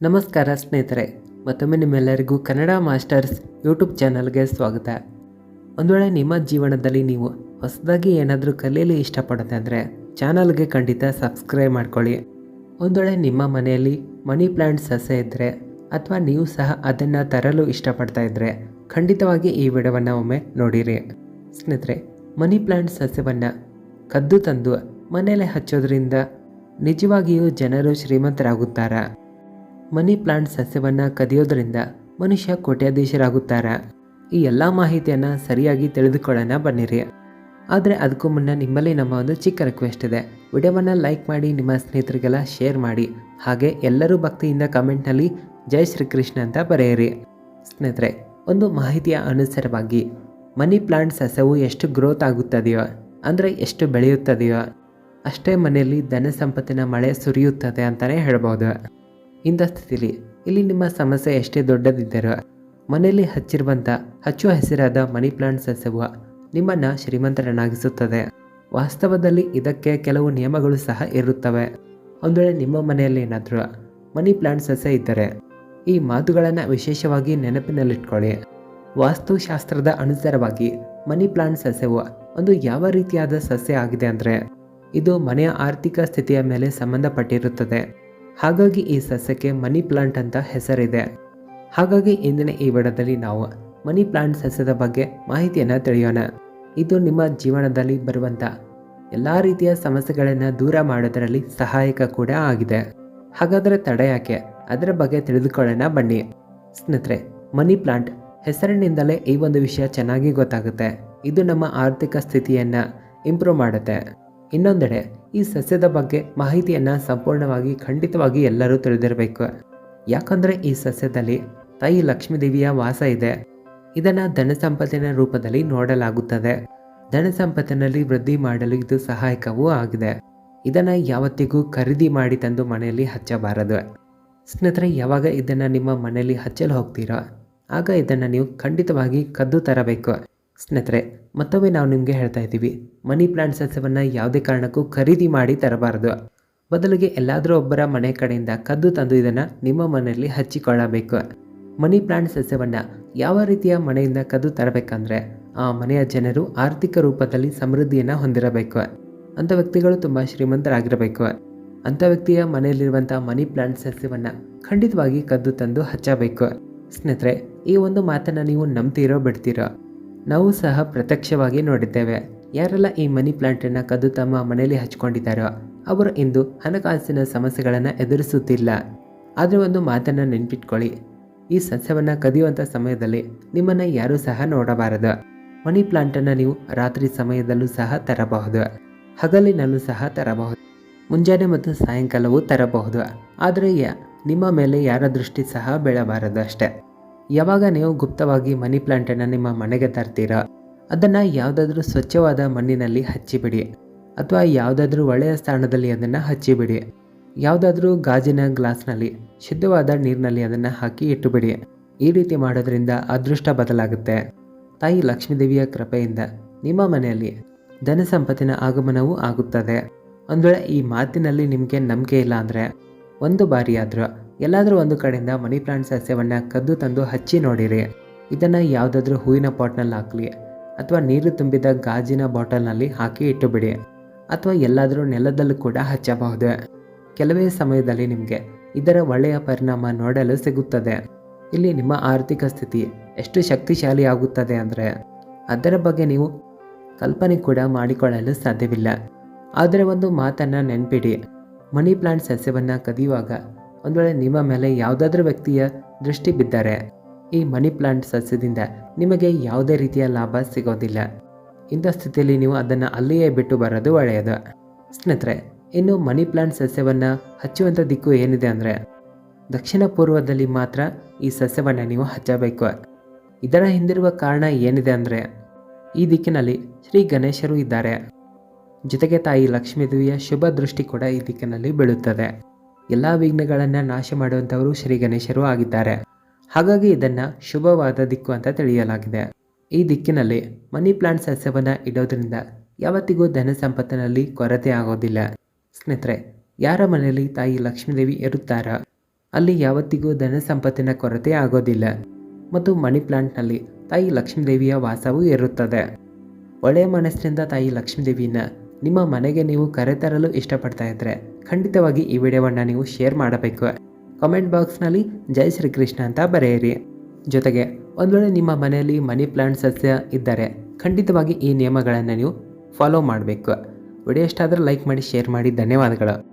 ನಮಸ್ಕಾರ ಸ್ನೇಹಿತರೆ, ಮತ್ತೊಮ್ಮೆ ನಿಮ್ಮೆಲ್ಲರಿಗೂ ಕನ್ನಡ ಮಾಸ್ಟರ್ಸ್ ಯೂಟ್ಯೂಬ್ ಚಾನಲ್ಗೆ ಸ್ವಾಗತ. ಒಂದು ವೇಳೆ ನಿಮ್ಮ ಜೀವನದಲ್ಲಿ ನೀವು ಹೊಸದಾಗಿ ಏನಾದರೂ ಕಲಿಯಲು ಇಷ್ಟಪಡುತ್ತೆ ಅಂದರೆ ಚಾನಲ್ಗೆ ಖಂಡಿತ ಸಬ್ಸ್ಕ್ರೈಬ್ ಮಾಡ್ಕೊಳ್ಳಿ. ಒಂದು ವೇಳೆ ನಿಮ್ಮ ಮನೆಯಲ್ಲಿ ಮನಿ ಪ್ಲ್ಯಾಂಟ್ ಸಸ್ಯ ಇದ್ದರೆ ಅಥವಾ ನೀವು ಸಹ ಅದನ್ನು ತರಲು ಇಷ್ಟಪಡ್ತಾ ಇದ್ದರೆ ಖಂಡಿತವಾಗಿ ಈ ವಿಡಿಯೋವನ್ನು ಒಮ್ಮೆ ನೋಡಿರಿ. ಸ್ನೇಹಿತರೆ, ಮನಿ ಪ್ಲ್ಯಾಂಟ್ ಸಸ್ಯವನ್ನು ಕದ್ದು ತಂದು ಮನೆಯಲ್ಲೇ ಹಚ್ಚೋದ್ರಿಂದ ನಿಜವಾಗಿಯೂ ಜನರು ಶ್ರೀಮಂತರಾಗುತ್ತಾರೆ. ಮನಿ ಪ್ಲಾಂಟ್ ಸಸ್ಯವನ್ನು ಕದಿಯೋದ್ರಿಂದ ಮನುಷ್ಯ ಕೋಟ್ಯಾಧೀಶರಾಗುತ್ತಾರೆ. ಈ ಎಲ್ಲ ಮಾಹಿತಿಯನ್ನು ಸರಿಯಾಗಿ ತಿಳಿದುಕೊಳ್ಳೋಣ ಬನ್ನಿರಿ. ಆದರೆ ಅದಕ್ಕೂ ಮುನ್ನ ನಿಮ್ಮಲ್ಲಿ ನಮ್ಮ ಒಂದು ಚಿಕ್ಕ ರಿಕ್ವೆಸ್ಟ್ ಇದೆ. ವಿಡಿಯೋವನ್ನು ಲೈಕ್ ಮಾಡಿ, ನಿಮ್ಮ ಸ್ನೇಹಿತರಿಗೆಲ್ಲ ಶೇರ್ ಮಾಡಿ, ಹಾಗೆ ಎಲ್ಲರೂ ಭಕ್ತಿಯಿಂದ ಕಮೆಂಟ್ನಲ್ಲಿ ಜೈ ಶ್ರೀಕೃಷ್ಣ ಅಂತ ಬರೆಯಿರಿ. ಸ್ನೇಹಿತರೆ, ಒಂದು ಮಾಹಿತಿಯ ಅನುಸಾರವಾಗಿ ಮನಿ ಪ್ಲಾಂಟ್ ಸಸ್ಯವು ಎಷ್ಟು ಗ್ರೋತ್ ಆಗುತ್ತದೆಯೋ ಅಂದರೆ ಎಷ್ಟು ಬೆಳೆಯುತ್ತದೆಯೋ ಅಷ್ಟೇ ಮನೆಯಲ್ಲಿ ಧನ ಸಂಪತ್ತಿನ ಮಳೆ ಸುರಿಯುತ್ತದೆ ಅಂತಲೇ ಹೇಳ್ಬೋದು. ಇಂಥ ಸ್ಥಿತಿಲಿ ಇಲ್ಲಿ ನಿಮ್ಮ ಸಮಸ್ಯೆ ಎಷ್ಟೇ ದೊಡ್ಡದಿದ್ದರೂ ಮನೆಯಲ್ಲಿ ಹಚ್ಚಿರುವಂಥ ಹಚ್ಚು ಹಸಿರಾದ ಮನಿ ಪ್ಲಾಂಟ್ ಸಸ್ಯವು ನಿಮ್ಮನ್ನು ಶ್ರೀಮಂತರನ್ನಾಗಿಸುತ್ತದೆ. ವಾಸ್ತವದಲ್ಲಿ ಇದಕ್ಕೆ ಕೆಲವು ನಿಯಮಗಳು ಸಹ ಇರುತ್ತವೆ. ಒಂದು ವೇಳೆ ನಿಮ್ಮ ಮನೆಯಲ್ಲಿ ಏನಾದರೂ ಮನಿ ಪ್ಲಾಂಟ್ ಸಸ್ಯ ಇದ್ದರೆ ಈ ಮಾತುಗಳನ್ನು ವಿಶೇಷವಾಗಿ ನೆನಪಿನಲ್ಲಿಟ್ಕೊಳ್ಳಿ. ವಾಸ್ತುಶಾಸ್ತ್ರದ ಅನುಸಾರವಾಗಿ ಮನಿ ಪ್ಲಾಂಟ್ ಸಸ್ಯವು ಒಂದು ಯಾವ ರೀತಿಯಾದ ಸಸ್ಯ ಆಗಿದೆ ಅಂದರೆ ಇದು ಮನೆಯ ಆರ್ಥಿಕ ಸ್ಥಿತಿಯ ಮೇಲೆ ಸಂಬಂಧಪಟ್ಟಿರುತ್ತದೆ. ಹಾಗಾಗಿ ಈ ಸಸ್ಯಕ್ಕೆ ಮನಿ ಪ್ಲಾಂಟ್ ಅಂತ ಹೆಸರಿದೆ. ಹಾಗಾಗಿ ಇಂದಿನ ಈ ವಿಡಿಯೋದಲ್ಲಿ ನಾವು ಮನಿ ಪ್ಲಾಂಟ್ ಸಸ್ಯದ ಬಗ್ಗೆ ಮಾಹಿತಿಯನ್ನು ತಿಳಿಯೋಣ. ಇದು ನಿಮ್ಮ ಜೀವನದಲ್ಲಿ ಬರುವಂಥ ಎಲ್ಲ ರೀತಿಯ ಸಮಸ್ಯೆಗಳನ್ನು ದೂರ ಮಾಡೋದರಲ್ಲಿ ಸಹಾಯಕ ಕೂಡ ಆಗಿದೆ. ಹಾಗಾದರೆ ತಡ ಯಾಕೆ, ಅದರ ಬಗ್ಗೆ ತಿಳಿದುಕೊಳ್ಳೋಣ ಬನ್ನಿ. ಸ್ನೇಹಿತರೆ, ಮನಿ ಪ್ಲಾಂಟ್ ಹೆಸರಿನಿಂದಲೇ ಈ ಒಂದು ವಿಷಯ ಚೆನ್ನಾಗಿ ಗೊತ್ತಾಗುತ್ತೆ. ಇದು ನಮ್ಮ ಆರ್ಥಿಕ ಸ್ಥಿತಿಯನ್ನು ಇಂಪ್ರೂವ್ ಮಾಡುತ್ತೆ. ಇನ್ನೊಂದೆಡೆ ಈ ಸಸ್ಯದ ಬಗ್ಗೆ ಮಾಹಿತಿಯನ್ನು ಸಂಪೂರ್ಣವಾಗಿ ಖಂಡಿತವಾಗಿ ಎಲ್ಲರೂ ತಿಳಿದಿರಬೇಕು. ಯಾಕಂದರೆ ಈ ಸಸ್ಯದಲ್ಲಿ ತಾಯಿ ಲಕ್ಷ್ಮೀದೇವಿಯ ವಾಸ ಇದೆ. ಇದನ್ನು ಧನ ಸಂಪತ್ತಿನ ರೂಪದಲ್ಲಿ ನೋಡಲಾಗುತ್ತದೆ. ಧನ ಸಂಪತ್ತಿನಲ್ಲಿ ವೃದ್ಧಿ ಮಾಡಲು ಇದು ಸಹಾಯಕವೂ ಆಗಿದೆ. ಇದನ್ನು ಯಾವತ್ತಿಗೂ ಖರೀದಿ ಮಾಡಿ ತಂದು ಮನೆಯಲ್ಲಿ ಹಚ್ಚಬಾರದು. ಸ್ನೇಹಿತರೆ, ಯಾವಾಗ ಇದನ್ನು ನಿಮ್ಮ ಮನೆಯಲ್ಲಿ ಹಚ್ಚಲು ಹೋಗ್ತೀರೋ ಆಗ ಇದನ್ನು ನೀವು ಖಂಡಿತವಾಗಿ ಕದ್ದು ತರಬೇಕು. ಸ್ನೇಹಿತರೆ, ಮತ್ತೊಮ್ಮೆ ನಾವು ನಿಮಗೆ ಹೇಳ್ತಾ ಇದ್ದೀವಿ, ಮನಿ ಪ್ಲಾಂಟ್ ಸಸ್ಯವನ್ನು ಯಾವುದೇ ಕಾರಣಕ್ಕೂ ಖರೀದಿ ಮಾಡಿ ತರಬಾರದು. ಬದಲಿಗೆ ಎಲ್ಲಾದರೂ ಒಬ್ಬರ ಮನೆ ಕಡೆಯಿಂದ ಕದ್ದು ತಂದು ಇದನ್ನು ನಿಮ್ಮ ಮನೆಯಲ್ಲಿ ಹಚ್ಚಿಕೊಳ್ಳಬೇಕು. ಮನಿ ಪ್ಲಾಂಟ್ ಸಸ್ಯವನ್ನು ಯಾವ ರೀತಿಯ ಮನೆಯಿಂದ ಕದ್ದು ತರಬೇಕಂದ್ರೆ ಆ ಮನೆಯ ಜನರು ಆರ್ಥಿಕ ರೂಪದಲ್ಲಿ ಸಮೃದ್ಧಿಯನ್ನು ಹೊಂದಿರಬೇಕು. ಅಂಥ ವ್ಯಕ್ತಿಗಳು ತುಂಬ ಶ್ರೀಮಂತರಾಗಿರಬೇಕು. ಅಂಥ ವ್ಯಕ್ತಿಯ ಮನೆಯಲ್ಲಿರುವಂಥ ಮನಿ ಪ್ಲಾಂಟ್ ಸಸ್ಯವನ್ನು ಖಂಡಿತವಾಗಿ ಕದ್ದು ತಂದು ಹಚ್ಚಬೇಕು. ಸ್ನೇಹಿತರೆ, ಈ ಒಂದು ಮಾತನ್ನು ನೀವು ನಂಬ್ತೀರೋ ಬಿಡ್ತೀರೋ, ನಾವು ಸಹ ಪ್ರತ್ಯಕ್ಷವಾಗಿ ನೋಡಿದ್ದೇವೆ. ಯಾರೆಲ್ಲ ಈ ಮನಿ ಪ್ಲಾಂಟನ್ನು ಕದ್ದು ತಮ್ಮ ಮನೆಯಲ್ಲಿ ಹಚ್ಕೊಂಡಿದ್ದಾರೋ ಅವರು ಇಂದು ಹಣಕಾಸಿನ ಸಮಸ್ಯೆಗಳನ್ನು ಎದುರಿಸುತ್ತಿಲ್ಲ. ಆದರೆ ಒಂದು ಮಾತನ್ನು ನೆನ್ಪಿಟ್ಕೊಳ್ಳಿ, ಈ ಸಸ್ಯವನ್ನು ಕದಿಯುವಂಥ ಸಮಯದಲ್ಲಿ ನಿಮ್ಮನ್ನು ಯಾರೂ ಸಹ ನೋಡಬಾರದು. ಮನಿ ಪ್ಲಾಂಟನ್ನು ನೀವು ರಾತ್ರಿ ಸಮಯದಲ್ಲೂ ಸಹ ತರಬಹುದು, ಹಗಲಿನಲ್ಲೂ ಸಹ ತರಬಹುದು, ಮುಂಜಾನೆ ಮತ್ತು ಸಾಯಂಕಾಲವೂ ತರಬಹುದು. ಆದರೆ ನಿಮ್ಮ ಮೇಲೆ ಯಾರ ದೃಷ್ಟಿ ಸಹ ಬೀಳಬಾರದು ಅಷ್ಟೇ. ಯಾವಾಗ ನೀವು ಗುಪ್ತವಾಗಿ ಮನಿ ಪ್ಲಾಂಟನ್ನು ನಿಮ್ಮ ಮನೆಗೆ ತರ್ತೀರೋ ಅದನ್ನು ಯಾವುದಾದ್ರೂ ಸ್ವಚ್ಛವಾದ ಮಣ್ಣಿನಲ್ಲಿ ಹಚ್ಚಿಬಿಡಿ, ಅಥವಾ ಯಾವುದಾದ್ರೂ ಒಳ್ಳೆಯ ಸ್ಥಾನದಲ್ಲಿ ಅದನ್ನು ಹಚ್ಚಿಬಿಡಿ. ಯಾವುದಾದ್ರೂ ಗಾಜಿನ ಗ್ಲಾಸ್ನಲ್ಲಿ ಶುದ್ಧವಾದ ನೀರಿನಲ್ಲಿ ಅದನ್ನು ಹಾಕಿ ಇಟ್ಟುಬಿಡಿ. ಈ ರೀತಿ ಮಾಡೋದ್ರಿಂದ ಅದೃಷ್ಟ ಬದಲಾಗುತ್ತೆ. ತಾಯಿ ಲಕ್ಷ್ಮೀದೇವಿಯ ಕೃಪೆಯಿಂದ ನಿಮ್ಮ ಮನೆಯಲ್ಲಿ ಧನ ಸಂಪತ್ತಿನ ಆಗಮನವೂ ಆಗುತ್ತದೆ. ಒಂದು ವೇಳೆ ಈ ಮಾತಿನಲ್ಲಿ ನಿಮಗೆ ನಂಬಿಕೆ ಇಲ್ಲ ಅಂದರೆ ಒಂದು ಬಾರಿಯಾದರೂ ಎಲ್ಲಾದರೂ ಒಂದು ಕಡೆಯಿಂದ ಮನಿ ಪ್ಲಾಂಟ್ ಸಸ್ಯವನ್ನು ಕದ್ದು ತಂದು ಹಚ್ಚಿ ನೋಡಿರಿ. ಇದನ್ನು ಯಾವುದಾದ್ರೂ ಹೂವಿನ ಪಾಟ್ನಲ್ಲಿ ಹಾಕಲಿ, ಅಥವಾ ನೀರು ತುಂಬಿದ ಗಾಜಿನ ಬಾಟಲ್ನಲ್ಲಿ ಹಾಕಿ ಇಟ್ಟುಬಿಡಿ, ಅಥವಾ ಎಲ್ಲಾದರೂ ನೆಲದಲ್ಲೂ ಕೂಡ ಹಚ್ಚಬಹುದು. ಕೆಲವೇ ಸಮಯದಲ್ಲಿ ನಿಮಗೆ ಇದರ ಒಳ್ಳೆಯ ಪರಿಣಾಮ ನೋಡಲು ಸಿಗುತ್ತದೆ. ಇಲ್ಲಿ ನಿಮ್ಮ ಆರ್ಥಿಕ ಸ್ಥಿತಿ ಎಷ್ಟು ಶಕ್ತಿಶಾಲಿ ಆಗುತ್ತದೆ ಅಂದರೆ ಅದರ ಬಗ್ಗೆ ನೀವು ಕಲ್ಪನೆ ಕೂಡ ಮಾಡಿಕೊಳ್ಳಲು ಸಾಧ್ಯವಿಲ್ಲ. ಆದರೆ ಒಂದು ಮಾತನ್ನು ನೆನ್ಪಿಡಿ, ಮನಿ ಪ್ಲಾಂಟ್ ಸಸ್ಯವನ್ನು ಕದಿಯುವಾಗ ಒಂದು ವೇಳೆ ನಿಮ್ಮ ಮೇಲೆ ಯಾವುದಾದ್ರೂ ವ್ಯಕ್ತಿಯ ದೃಷ್ಟಿ ಬಿದ್ದರೆ ಈ ಮನಿ ಪ್ಲಾಂಟ್ ಸಸ್ಯದಿಂದ ನಿಮಗೆ ಯಾವುದೇ ರೀತಿಯ ಲಾಭ ಸಿಗೋದಿಲ್ಲ. ಇಂಥ ಸ್ಥಿತಿಯಲ್ಲಿ ನೀವು ಅದನ್ನು ಅಲ್ಲಿಯೇ ಬಿಟ್ಟು ಬರೋದು ಒಳ್ಳೆಯದು. ಸ್ನೇಹಿತರೆ, ಇನ್ನು ಮನಿ ಪ್ಲಾಂಟ್ ಸಸ್ಯವನ್ನು ಹಚ್ಚುವಂಥ ದಿಕ್ಕು ಏನಿದೆ ಅಂದರೆ ದಕ್ಷಿಣ ಪೂರ್ವದಲ್ಲಿ ಮಾತ್ರ ಈ ಸಸ್ಯವನ್ನು ನೀವು ಹಚ್ಚಬೇಕು. ಇದರ ಹಿಂದಿರುವ ಕಾರಣ ಏನಿದೆ ಅಂದರೆ ಈ ದಿಕ್ಕಿನಲ್ಲಿ ಶ್ರೀ ಗಣೇಶರು ಇದ್ದಾರೆ. ಜೊತೆಗೆ ತಾಯಿ ಲಕ್ಷ್ಮೀದೇವಿಯ ಶುಭ ದೃಷ್ಟಿ ಕೂಡ ಈ ದಿಕ್ಕಿನಲ್ಲಿ ಬೀಳುತ್ತದೆ. ಎಲ್ಲ ವಿಘ್ನಗಳನ್ನು ನಾಶ ಮಾಡುವಂಥವರು ಶ್ರೀ ಗಣೇಶರು ಆಗಿದ್ದಾರೆ. ಹಾಗಾಗಿ ಇದನ್ನು ಶುಭವಾದ ದಿಕ್ಕು ಅಂತ ತಿಳಿಯಲಾಗಿದೆ. ಈ ದಿಕ್ಕಿನಲ್ಲಿ ಮನಿ ಪ್ಲಾಂಟ್ ಸಸ್ಯವನ್ನು ಇಡೋದ್ರಿಂದ ಯಾವತ್ತಿಗೂ ಧನ ಸಂಪತ್ತಿನಲ್ಲಿ ಕೊರತೆ ಆಗೋದಿಲ್ಲ. ಸ್ನೇಹಿತರೆ, ಯಾರ ಮನೆಯಲ್ಲಿ ತಾಯಿ ಲಕ್ಷ್ಮೀದೇವಿ ಇರುತ್ತಾರೋ ಅಲ್ಲಿ ಯಾವತ್ತಿಗೂ ಧನ ಸಂಪತ್ತಿನ ಕೊರತೆ ಆಗೋದಿಲ್ಲ ಮತ್ತು ಮನಿ ಪ್ಲಾಂಟ್ನಲ್ಲಿ ತಾಯಿ ಲಕ್ಷ್ಮೀದೇವಿಯ ವಾಸವೂ ಇರುತ್ತದೆ. ಒಳ್ಳೆಯ ಮನಸ್ಸಿನಿಂದ ತಾಯಿ ಲಕ್ಷ್ಮೀದೇವಿನ ನಿಮ್ಮ ಮನೆಗೆ ನೀವು ಕರೆತರಲು ಇಷ್ಟಪಡ್ತಾ ಇದ್ದರೆ ಖಂಡಿತವಾಗಿ ಈ ವಿಡಿಯೋವನ್ನು ನೀವು ಶೇರ್ ಮಾಡಬೇಕು. ಕಾಮೆಂಟ್ ಬಾಕ್ಸ್ನಲ್ಲಿ ಜೈ ಶ್ರೀಕೃಷ್ಣ ಅಂತ ಬರೆಯಿರಿ. ಜೊತೆಗೆ ಒಂದು ವೇಳೆ ನಿಮ್ಮ ಮನೆಯಲ್ಲಿ ಮನಿ ಪ್ಲಾಂಟ್ ಸಸ್ಯ ಇದ್ದರೆ ಖಂಡಿತವಾಗಿ ಈ ನಿಯಮಗಳನ್ನು ನೀವು ಫಾಲೋ ಮಾಡಬೇಕು. ವಿಡಿಯೋ ಇಷ್ಟ ಆದರೆ ಲೈಕ್ ಮಾಡಿ, ಶೇರ್ ಮಾಡಿ. ಧನ್ಯವಾದಗಳು.